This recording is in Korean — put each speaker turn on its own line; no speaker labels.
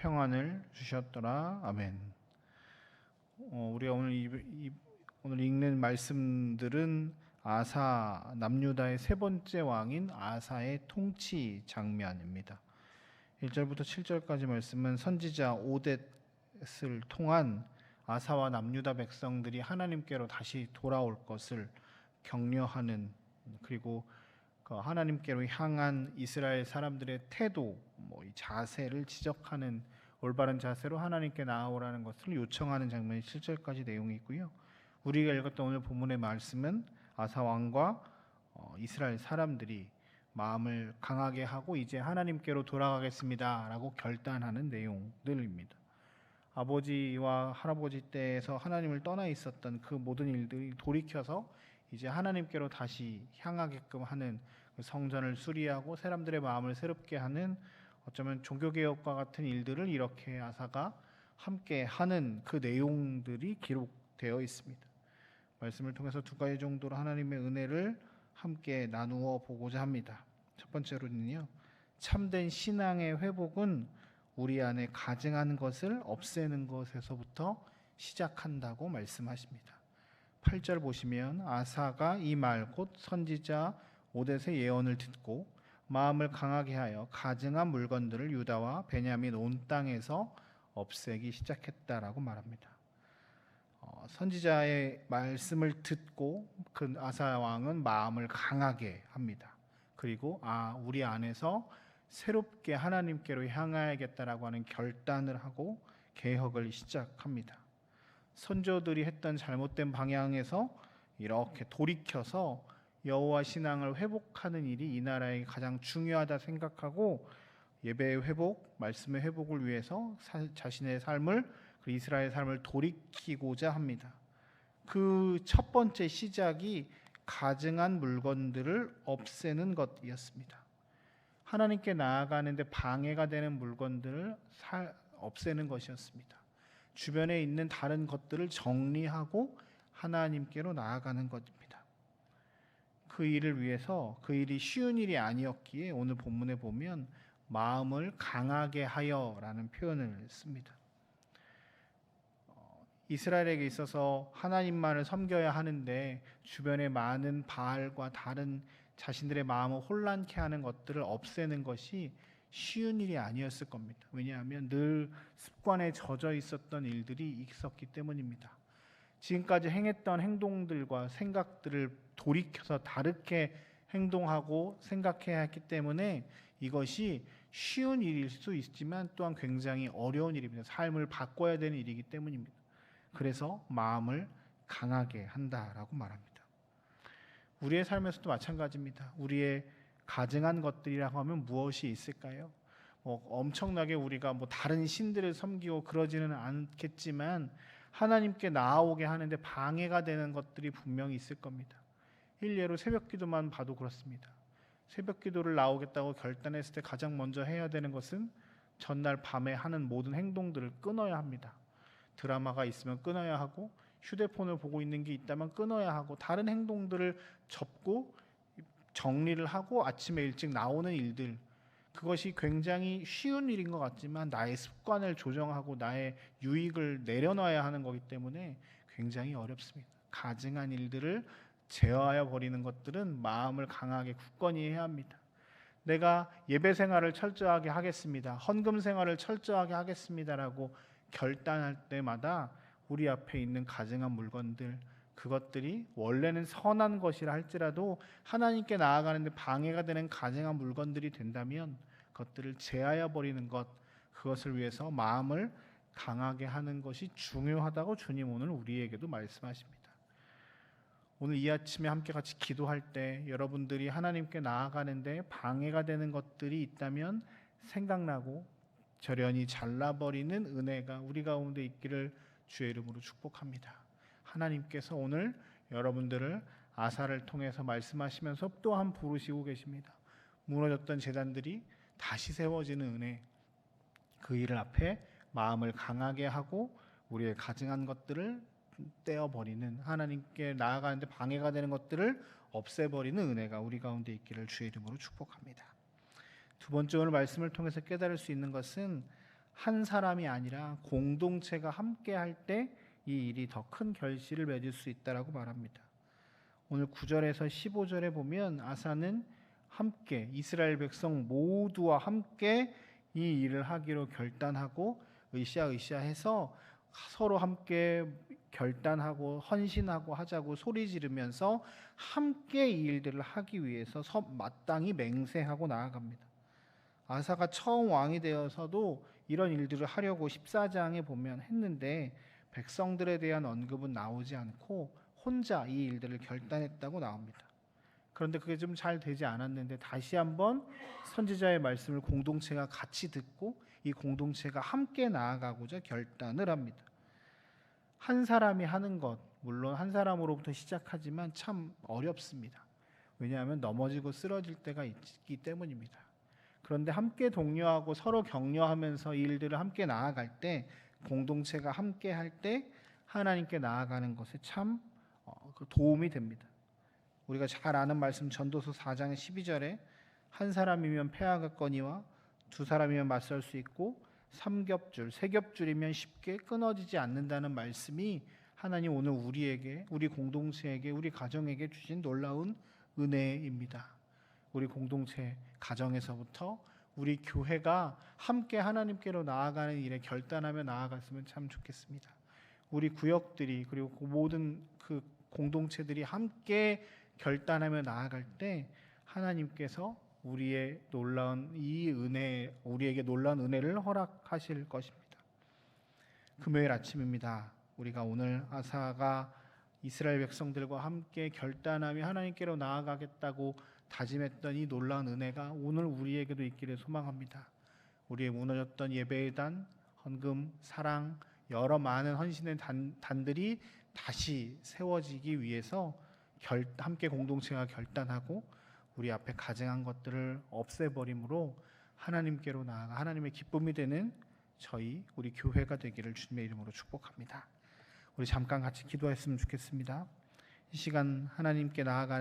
평안을 주셨더라. 아멘. 우리가 오늘 읽는 말씀들은 아사 남유다의 세 번째 왕인 아사의 통치 장면입니다. 1절부터 7절까지 말씀은 선지자 오뎃을 통한 아사와 남유다 백성들이 하나님께로 다시 돌아올 것을 격려하는, 그리고 하나님께로 향한 이스라엘 사람들의 태도, 이 자세를 지적하는, 올바른 자세로 하나님께 나아오라는 것을 요청하는 장면이 7절까지 내용이 있고요. 우리가 읽었던 오늘 본문의 말씀은 아사 왕과 이스라엘 사람들이 마음을 강하게 하고 이제 하나님께로 돌아가겠습니다 라고 결단하는 내용들입니다. 아버지와 할아버지 때에서 하나님을 떠나 있었던 그 모든 일들이 돌이켜서 이제 하나님께로 다시 향하게끔 하는, 성전을 수리하고 사람들의 마음을 새롭게 하는, 어쩌면 종교개혁과 같은 일들을 이렇게 아사가 함께 하는 그 내용들이 기록되어 있습니다. 말씀을 통해서 두 가지 정도로 하나님의 은혜를 함께 나누어 보고자 합니다. 첫 번째로는요, 참된 신앙의 회복은 우리 안에 가증한 것을 없애는 것에서부터 시작한다고 말씀하십니다. 8절 보시면 아사가 이 말 곧 선지자 오뎃의 예언을 듣고 마음을 강하게 하여 가증한 물건들을 유다와 베냐민 온 땅에서 없애기 시작했다라고 말합니다. 선지자의 말씀을 듣고 그 아사 왕은 마음을 강하게 합니다. 그리고 우리 안에서 새롭게 하나님께로 향하야겠다라고 하는 결단을 하고 개혁을 시작합니다. 선조들이 했던 잘못된 방향에서 이렇게 돌이켜서 여호와 신앙을 회복하는 일이 이 나라에 가장 중요하다 생각하고 예배의 회복, 말씀의 회복을 위해서 자신의 삶을, 그 이스라엘 삶을 돌이키고자 합니다. 그 첫 번째 시작이 가증한 물건들을 없애는 것이었습니다. 하나님께 나아가는데 방해가 되는 물건들을 없애는 것이었습니다. 주변에 있는 다른 것들을 정리하고 하나님께로 나아가는 것입니다. 그 일을 위해서, 그 일이 쉬운 일이 아니었기에 오늘 본문에 보면 마음을 강하게 하여라는 표현을 씁니다. 이스라엘에게 있어서 하나님만을 섬겨야 하는데 주변에 많은 바알과 다른 자신들의 마음을 혼란케 하는 것들을 없애는 것이 쉬운 일이 아니었을 겁니다. 왜냐하면 늘 습관에 젖어 있었던 일들이 있었기 때문입니다. 지금까지 행했던 행동들과 생각들을 돌이켜서 다르게 행동하고 생각해야 했기 때문에 이것이 쉬운 일일 수 있지만 또한 굉장히 어려운 일입니다. 삶을 바꿔야 되는 일이기 때문입니다. 그래서 마음을 강하게 한다라고 말합니다. 우리의 삶에서도 마찬가지입니다. 우리의 가증한 것들이라고 하면 무엇이 있을까요? 엄청나게 우리가 다른 신들을 섬기고 그러지는 않겠지만 하나님께 나아오게 하는데 방해가 되는 것들이 분명히 있을 겁니다. 일례로 새벽기도만 봐도 그렇습니다. 새벽기도를 나오겠다고 결단했을 때 가장 먼저 해야 되는 것은 전날 밤에 하는 모든 행동들을 끊어야 합니다. 드라마가 있으면 끊어야 하고, 휴대폰을 보고 있는 게 있다면 끊어야 하고, 다른 행동들을 접고 정리를 하고 아침에 일찍 나오는 일들, 그것이 굉장히 쉬운 일인 것 같지만 나의 습관을 조정하고 나의 유익을 내려놔야 하는 거기 때문에 굉장히 어렵습니다. 가증한 일들을 제어하여 버리는 것들은 마음을 강하게 굳건히 해야 합니다. 내가 예배 생활을 철저하게 하겠습니다, 헌금 생활을 철저하게 하겠습니다라고 결단할 때마다 우리 앞에 있는 가증한 물건들, 그것들이 원래는 선한 것이라 할지라도 하나님께 나아가는데 방해가 되는 가증한 물건들이 된다면 그것들을 제하여 버리는 것, 그것을 위해서 마음을 강하게 하는 것이 중요하다고 주님 오늘 우리에게도 말씀하십니다. 오늘 이 아침에 함께 같이 기도할 때 여러분들이 하나님께 나아가는데 방해가 되는 것들이 있다면 생각나고 절연히 잘라버리는 은혜가 우리 가운데 있기를 주의 이름으로 축복합니다. 하나님께서 오늘 여러분들을 아사를 통해서 말씀하시면서 또한 부르시고 계십니다. 무너졌던 제단들이 다시 세워지는 은혜, 그 일을 앞에 마음을 강하게 하고 우리의 가증한 것들을 떼어버리는, 하나님께 나아가는데 방해가 되는 것들을 없애버리는 은혜가 우리 가운데 있기를 주의 이름으로 축복합니다. 두 번째, 오늘 말씀을 통해서 깨달을 수 있는 것은 한 사람이 아니라 공동체가 함께 할 때 이 일이 더 큰 결실을 맺을 수 있다라고 말합니다. 오늘 9절에서 15절에 보면 아사는 함께 이스라엘 백성 모두와 함께 이 일을 하기로 결단하고 으쌰으쌰해서 서로 함께 결단하고 헌신하고 하자고 소리 지르면서 함께 이 일들을 하기 위해서 마땅히 맹세하고 나아갑니다. 아사가 처음 왕이 되어서도 이런 일들을 하려고 14장에 보면 했는데 백성들에 대한 언급은 나오지 않고 혼자 이 일들을 결단했다고 나옵니다. 그런데 그게 좀 잘 되지 않았는데 다시 한번 선지자의 말씀을 공동체가 같이 듣고 이 공동체가 함께 나아가고자 결단을 합니다. 한 사람이 하는 것, 물론 한 사람으로부터 시작하지만 참 어렵습니다. 왜냐하면 넘어지고 쓰러질 때가 있기 때문입니다. 그런데 함께 독려하고 서로 격려하면서 이 일들을 함께 나아갈 때, 공동체가 함께 할 때 하나님께 나아가는 것에 참 도움이 됩니다. 우리가 잘 아는 말씀 전도서 4장 12절에 한 사람이면 패하겠거니와 두 사람이면 맞설 수 있고 삼겹줄, 세겹줄이면 쉽게 끊어지지 않는다는 말씀이 하나님 오늘 우리에게, 우리 공동체에게, 우리 가정에게 주신 놀라운 은혜입니다. 우리 공동체 가정에서부터 우리 교회가 함께 하나님께로 나아가는 일에 결단하며 나아갔으면 참 좋겠습니다. 우리 구역들이 그리고 모든 그 공동체들이 함께 결단하며 나아갈 때 하나님께서 우리의 놀라운 이 은혜, 우리에게 놀라운 은혜를 허락하실 것입니다. 금요일 아침입니다. 우리가 오늘 아사가 이스라엘 백성들과 함께 결단하며 하나님께로 나아가겠다고 다짐했던 이 놀라운 은혜가 오늘 우리에게도 있기를 소망합니다. 우리의 무너졌던 예배의 단, 헌금, 사랑, 여러 많은 헌신의 단들이 다시 세워지기 위해서 함께 공동체가 결단하고 우리 앞에 가증한 것들을 없애버림으로 하나님께로 나아가 하나님의 기쁨이 되는 우리 교회가 되기를 주님의 이름으로 축복합니다. 우리 잠깐 같이 기도했으면 좋겠습니다. 이 시간 하나님께 나아가는